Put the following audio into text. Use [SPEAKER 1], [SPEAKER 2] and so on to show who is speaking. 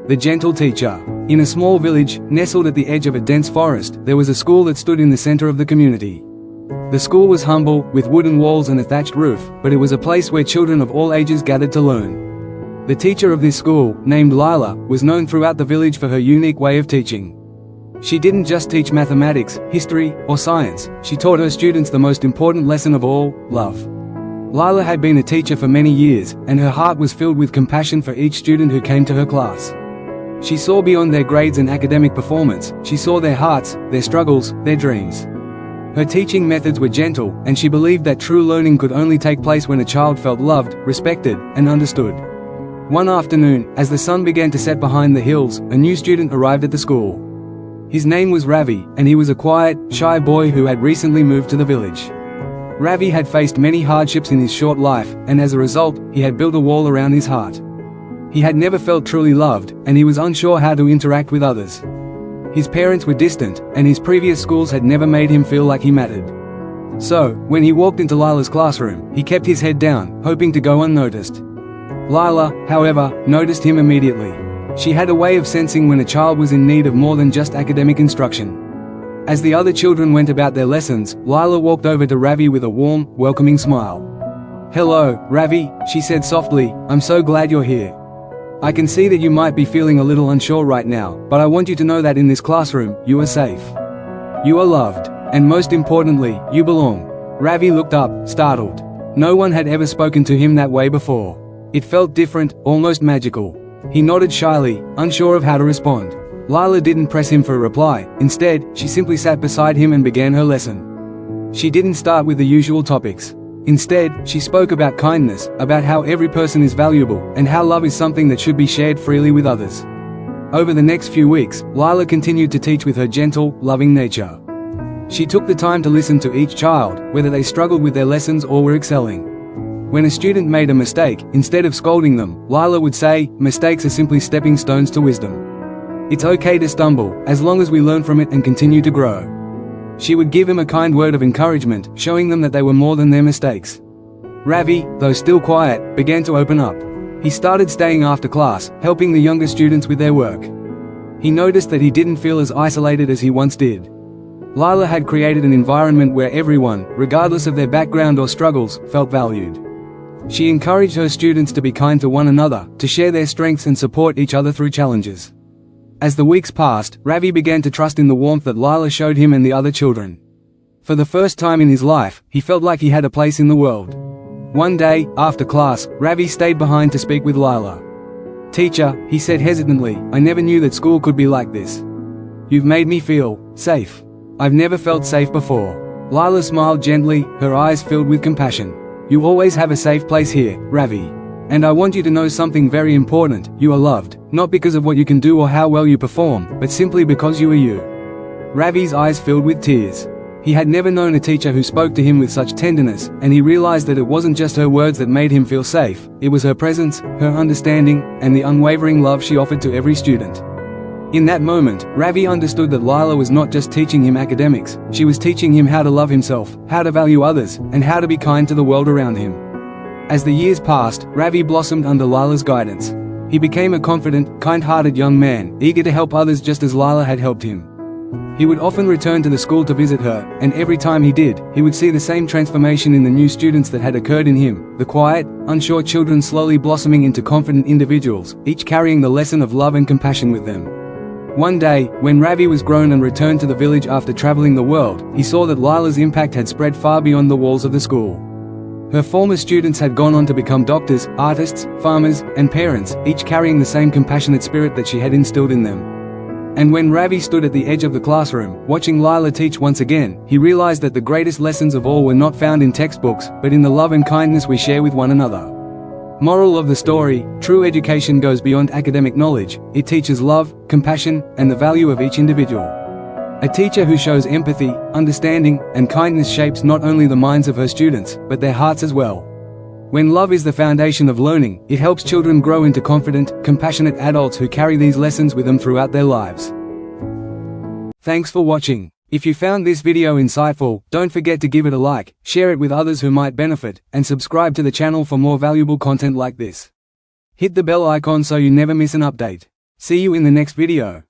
[SPEAKER 1] The gentle teacher. In a small village, nestled at the edge of a dense forest, there was a school that stood in the center of the community. The school was humble, with wooden walls and a thatched roof, but it was a place where children of all ages gathered to learn. The teacher of this school, named Lila, was known throughout the village for her unique way of teaching. She didn't just teach mathematics, history, or science, she taught her students the most important lesson of all, love. Lila had been a teacher for many years, and her heart was filled with compassion for each student who came to her class. She saw beyond their grades and academic performance, she saw their hearts, their struggles, their dreams. Her teaching methods were gentle, and she believed that true learning could only take place when a child felt loved, respected, and understood. One afternoon, as the sun began to set behind the hills, a new student arrived at the school. His name was Ravi, and he was a quiet, shy boy who had recently moved to the village. Ravi had faced many hardships in his short life, and as a result, he had built a wall around his heart. He had never felt truly loved, and he was unsure how to interact with others. His parents were distant, and his previous schools had never made him feel like he mattered. So, when he walked into Lila's classroom, he kept his head down, hoping to go unnoticed. Lila, however, noticed him immediately. She had a way of sensing when a child was in need of more than just academic instruction. As the other children went about their lessons, Lila walked over to Ravi with a warm, welcoming smile. "Hello, Ravi," she said softly, "I'm so glad you're here. I can see that you might be feeling a little unsure right now, but I want you to know that in this classroom, you are safe. You are loved. And most importantly, you belong." Ravi looked up, startled. No one had ever spoken to him that way before. It felt different, almost magical. He nodded shyly, unsure of how to respond. Lila didn't press him for a reply. Instead, she simply sat beside him and began her lesson. She didn't start with the usual topics. Instead, she spoke about kindness, about how every person is valuable, and how love is something that should be shared freely with others. Over the next few weeks, Lila continued to teach with her gentle, loving nature. She took the time to listen to each child, whether they struggled with their lessons or were excelling. When a student made a mistake, instead of scolding them, Lila would say, "Mistakes are simply stepping stones to wisdom. It's okay to stumble, as long as we learn from it and continue to grow." She would give him a kind word of encouragement, showing them that they were more than their mistakes. Ravi, though still quiet, began to open up. He started staying after class, helping the younger students with their work. He noticed that he didn't feel as isolated as he once did. Lila had created an environment where everyone, regardless of their background or struggles, felt valued. She encouraged her students to be kind to one another, to share their strengths and support each other through challenges. As the weeks passed, Ravi began to trust in the warmth that Lila showed him and the other children. For the first time in his life, he felt like he had a place in the world. One day, after class, Ravi stayed behind to speak with Lila. "Teacher," he said hesitantly, "I never knew that school could be like this. You've made me feel safe. I've never felt safe before." Lila smiled gently, her eyes filled with compassion. "You always have a safe place here, Ravi. And I want you to know something very important: you are loved, not because of what you can do or how well you perform, but simply because you are you." Ravi's eyes filled with tears. He had never known a teacher who spoke to him with such tenderness, and he realized that it wasn't just her words that made him feel safe, it was her presence, her understanding, and the unwavering love she offered to every student. In that moment, Ravi understood that Lila was not just teaching him academics, she was teaching him how to love himself, how to value others, and how to be kind to the world around him. As the years passed, Ravi blossomed under Lila's guidance. He became a confident, kind-hearted young man, eager to help others just as Lila had helped him. He would often return to the school to visit her, and every time he did, he would see the same transformation in the new students that had occurred in him, the quiet, unsure children slowly blossoming into confident individuals, each carrying the lesson of love and compassion with them. One day, when Ravi was grown and returned to the village after traveling the world, he saw that Lila's impact had spread far beyond the walls of the school. Her former students had gone on to become doctors, artists, farmers, and parents, each carrying the same compassionate spirit that she had instilled in them. And when Ravi stood at the edge of the classroom, watching Lila teach once again, he realized that the greatest lessons of all were not found in textbooks, but in the love and kindness we share with one another. Moral of the story: true education goes beyond academic knowledge, it teaches love, compassion, and the value of each individual. A teacher who shows empathy, understanding, and kindness shapes not only the minds of her students, but their hearts as well. When love is the foundation of learning, it helps children grow into confident, compassionate adults who carry these lessons with them throughout their lives. Thanks for watching. If you found this video insightful, don't forget to give it a like, share it with others who might benefit, and subscribe to the channel for more valuable content like this. Hit the bell icon so you never miss an update. See you in the next video.